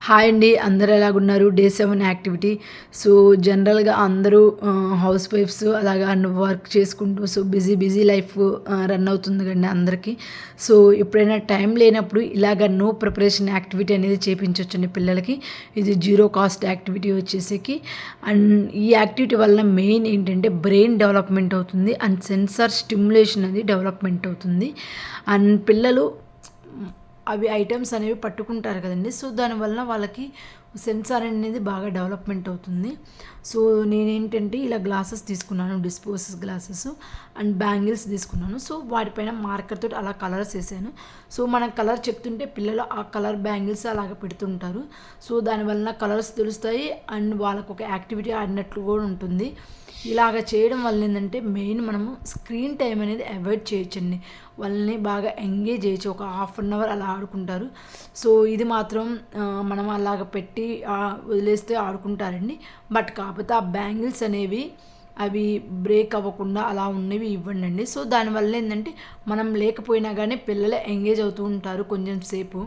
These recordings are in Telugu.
హాయ్ అండి, అందరూ ఎలాగున్నారు? Day 7 activity. సో, జనరల్‌గా అందరూ హౌస్ వైఫ్స్ అలాగా వర్క్ చేసుకుంటూ బిజీ లైఫ్ రన్ అవుతుంది కదండీ అందరికీ. సో, ఎప్పుడైనా టైం లేనప్పుడు ఇలాగ నో ప్రిపరేషన్ యాక్టివిటీ అనేది చేపించొచ్చండి పిల్లలకి. ఇది జీరో కాస్ట్ యాక్టివిటీ వచ్చేసేకి. అండ్ ఈ యాక్టివిటీ వల్ల మెయిన్ ఏంటంటే బ్రెయిన్ డెవలప్‌మెంట్ అవుతుంది. అండ్ సెన్సార్ స్టిమ్యులేషన్ అది డెవలప్‌మెంట్ అవుతుంది. అండ్ పిల్లలు అవి ఐటెమ్స్ అనేవి పట్టుకుంటారు కదండీ. సో, దానివల్ల వాళ్ళకి సెన్సార్ అనేది బాగా డెవలప్మెంట్ అవుతుంది. సో, నేనేంటంటే ఇలా గ్లాసెస్ తీసుకున్నాను, డిస్పోజెస్ గ్లాసెస్ అండ్ బ్యాంగిల్స్ తీసుకున్నాను. సో, వాటిపైన మార్కర్ తోటి అలా కలర్స్ వేసాను. సో, మనం కలర్ చెప్తుంటే పిల్లలు ఆ కలర్ బ్యాంగిల్స్ అలాగ పెడుతుంటారు. సో, దానివల్ల కలర్స్ తెలుస్తాయి అండ్ వాళ్ళకు ఒక యాక్టివిటీ ఆడినట్లు కూడా ఉంటుంది. ఇలాగ చేయడం వల్ల ఏంటంటే మెయిన్ మనము స్క్రీన్ టైం అనేది అవాయిడ్ చేయొచ్చండి. వాళ్ళని బాగా ఎంగేజ్ చేయొచ్చు. ఒక హాఫ్ అన్ అవర్ అలా ఆడుకుంటారు. సో, ఇది మాత్రం మనం అలాగ పెట్టి వదిలేస్తే ఆడుకుంటారండి. బట్ కాకపోతే ఆ బ్యాంగిల్స్ అనేవి అవి బ్రేక్ అవ్వకుండా అలా ఉన్నవి ఇవ్వండి. సో, దానివల్ల ఏంటంటే మనం లేకపోయినా కానీ పిల్లలు ఎంగేజ్ అవుతూ ఉంటారు కొంచెం సేపు.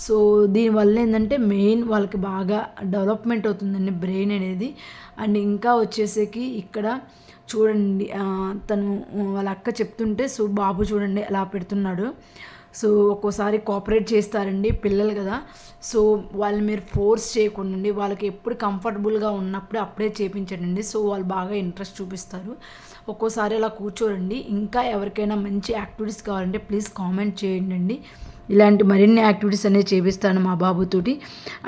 సో, దీనివల్ల ఏంటంటే మెయిన్ వాళ్ళకి బాగా డెవలప్మెంట్ అవుతుందండి బ్రెయిన్ అనేది. అండ్ ఇంకా వచ్చేసేకి ఇక్కడ చూడండి, తను వాళ్ళ అక్క చెప్తుంటే సో బాబు చూడండి ఎలా పెడుతున్నాడు. సో, ఒక్కోసారి కోఆపరేట్ చేస్తారండి పిల్లలు కదా. సో, వాళ్ళు మీరు ఫోర్స్ చేయకుండండి. వాళ్ళకి ఎప్పుడు కంఫర్టబుల్గా ఉన్నప్పుడు అప్పుడే చేపించండి. సో, వాళ్ళు బాగా ఇంట్రెస్ట్ చూపిస్తారు. ఒక్కోసారి అలా కూర్చోరండి. ఇంకా ఎవరికైనా మంచి యాక్టివిటీస్ కావాలంటే ప్లీజ్ కామెంట్ చేయండి. ఇలాంటి మరిన్ని యాక్టివిటీస్ అనేవి చేపిస్తాను మా బాబుతోటి.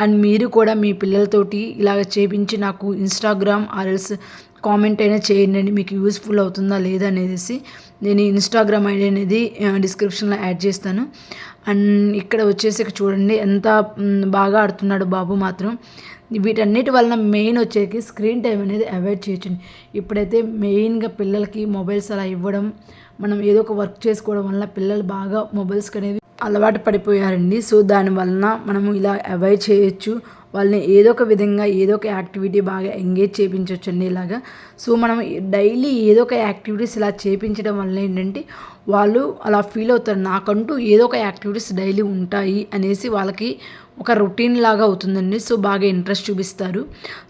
అండ్ మీరు కూడా మీ పిల్లలతోటి ఇలాగ చేపించి నాకు ఇన్స్టాగ్రామ్ ఆర్ఎల్స్ కామెంట్ అయినా చేయండి, మీకు యూస్ఫుల్ అవుతుందా లేదా అనేసి. నేను ఇన్స్టాగ్రామ్ ఐడి అనేది డిస్క్రిప్షన్లో యాడ్ చేస్తాను. అండ్ ఇక్కడ వచ్చేసి చూడండి ఎంత బాగా ఆడుతున్నాడు బాబు మాత్రం. వీటన్నిటి వలన మెయిన్ వచ్చేకి స్క్రీన్ టైం అనేది అవాయిడ్ చేయొచ్చండి. ఇప్పుడైతే మెయిన్గా పిల్లలకి మొబైల్స్ అలా ఇవ్వడం, మనం ఏదో ఒక వర్క్ చేసుకోవడం వల్ల పిల్లలు బాగా మొబైల్స్కి అనేవి అలవాటు పడిపోయారండి. సో, దానివలన మనము ఇలా అవాయిడ్ చేయొచ్చు. వాళ్ళని ఏదో ఒక విధంగా ఏదో ఒక యాక్టివిటీ బాగా ఎంగేజ్ చేయించవచ్చండి ఇలాగా. సో, మనం డైలీ ఏదో ఒక యాక్టివిటీస్ ఇలా చేయించడం వల్ల ఏంటంటే వాళ్ళు అలా ఫీల్ అవుతారు, నాకంటూ ఏదో ఒక యాక్టివిటీస్ డైలీ ఉంటాయి అనేసి వాళ్ళకి ఒక రొటీన్ లాగా అవుతుందండి. సో, బాగా ఇంట్రెస్ట్ చూపిస్తారు.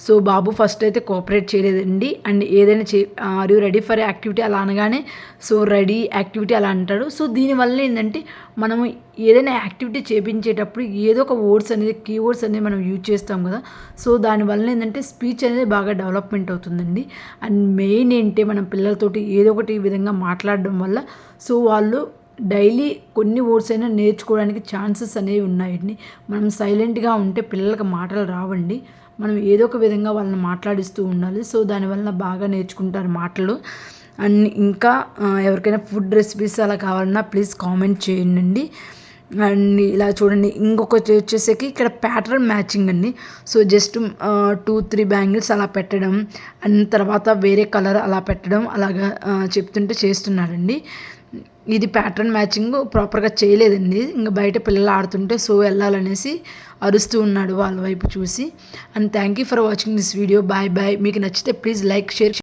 సో, బాబు ఫస్ట్ అయితే కోఆపరేట్ చేయలేదండి. అండ్ ఏదైనా are you ready for activity అలా అనగానే సో రెడీ యాక్టివిటీ అలా అంటాడు. సో, దీనివల్ల ఏంటంటే మనము ఏదైనా యాక్టివిటీ చేయించేటప్పుడు ఏదో ఒక వర్డ్స్ అనేది కీవర్డ్స్ అనేది మనం యూజ్ చేస్తాం కదా. సో, దానివల్ల ఏంటంటే స్పీచ్ అనేది బాగా డెవలప్మెంట్ అవుతుందండి. అండ్ మెయిన్ ఏంటి మనం పిల్లలతోటి ఏదో ఒకటి విధంగా మాట్లాడడం వల్ల సో వాళ్ళు డైలీ కొన్ని వర్డ్స్ అయినా నేర్చుకోవడానికి ఛాన్సెస్ అనేవి ఉన్నాయండి. మనం సైలెంట్గా ఉంటే పిల్లలకి మాటలు రావండి. మనం ఏదో ఒక విధంగా వాళ్ళని మాట్లాడిస్తూ ఉండాలి. సో, దానివల్ల బాగా నేర్చుకుంటారు మాటలు. అండ్ ఇంకా ఎవరికైనా ఫుడ్ రెసిపీస్ అలా కావాలన్నా ప్లీజ్ కామెంట్ చేయండి. అండ్ ఇలా చూడండి ఇంకొకటి వచ్చేసరికి ఇక్కడ ప్యాటర్న్ మ్యాచింగ్ అండి. సో, జస్ట్ 2-3 బ్యాంగిల్స్ అలా పెట్టడం అండ్ తర్వాత వేరే కలర్ అలా పెట్టడం అలాగా చెప్తుంటే చేస్తున్నాడండి. ఇది ప్యాటర్న్ మ్యాచింగ్ ప్రాపర్గా చేయలేదండి. ఇంకా బయట పిల్లలు ఆడుతుంటే సో వెళ్ళాలనేసి అరుస్తూ ఉన్నాడు వాళ్ళ వైపు చూసి. And thank you for watching this video. Bye bye. మీకు నచ్చితే ప్లీజ్ లైక్, షేర్.